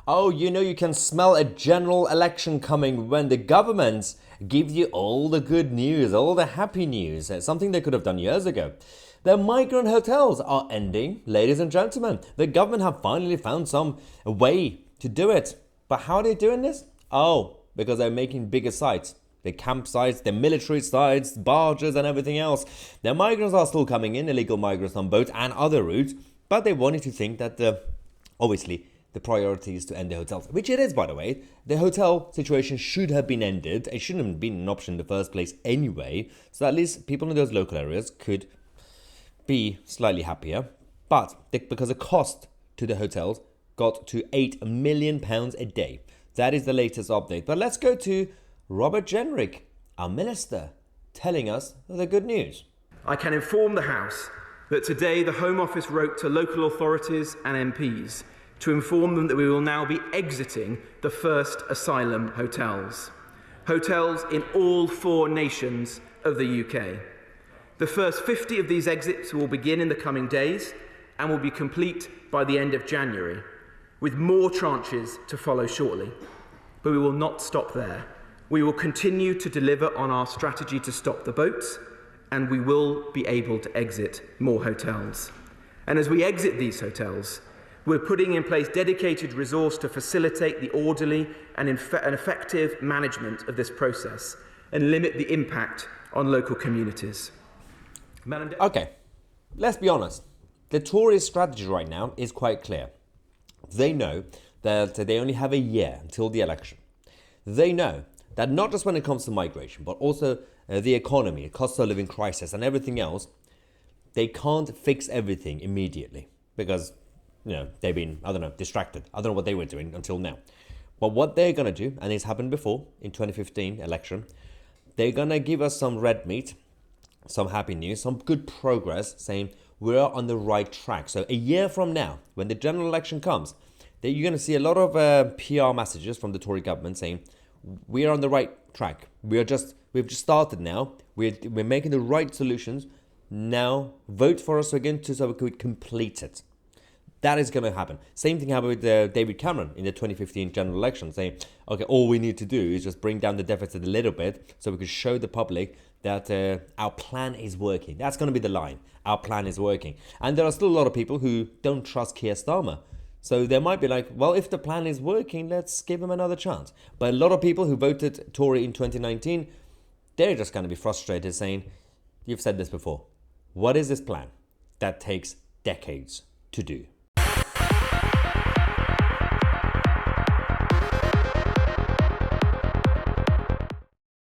Oh, you can smell a general election coming when the government gives you all the good news, all the happy news. Something they could have done years ago. The migrant hotels are ending, ladies and gentlemen. The government have finally found some way to do it. But how are they doing this? Oh, because they're making bigger sites. The campsites, the military sites, barges and everything else. The migrants are still coming in, illegal migrants on boats and other routes. But they wanted to think that, obviously, the priority is to end the hotels, which it is, by the way. The hotel situation should have been ended. It shouldn't have been an option in the first place anyway. So at least people in those local areas could be slightly happier. But because the cost to the hotels got to £8 million a day. That is the latest update. But let's go to Robert Jenrick, our minister, telling us the good news. I can inform the House that today the Home Office wrote to local authorities and MPs to inform them that we will now be exiting the first asylum hotels. Hotels in all 4 nations of the UK. The first 50 of these exits will begin in the coming days and will be complete by the end of January, with more tranches to follow shortly. But we will not stop there. We will continue to deliver on our strategy to stop the boats, and we will be able to exit more hotels. And as we exit these hotels, we're putting in place dedicated resource to facilitate the orderly and effective management of this process and limit the impact on local communities. Okay, let's be honest. The Tories' strategy right now is quite clear. They know that they only have a year until the election. They know that not just when it comes to migration, but also the economy, cost of living crisis and everything else, they can't fix everything immediately because they've been, distracted. I don't know what they were doing until now. But what they're going to do, and it's happened before in 2015 election, they're going to give us some red meat, some happy news, some good progress, saying we're on the right track. So a year from now, when the general election comes, you're going to see a lot of PR messages from the Tory government saying we're on the right track. We've just started now. We're making the right solutions. Now vote for us again so we could complete it. That is going to happen. Same thing happened with David Cameron in the 2015 general election, saying, okay, all we need to do is just bring down the deficit a little bit so we can show the public that our plan is working. That's going to be the line. Our plan is working. And there are still a lot of people who don't trust Keir Starmer. So they might be like, well, if the plan is working, let's give him another chance. But a lot of people who voted Tory in 2019, they're just going to be frustrated saying, you've said this before. What is this plan that takes decades to do?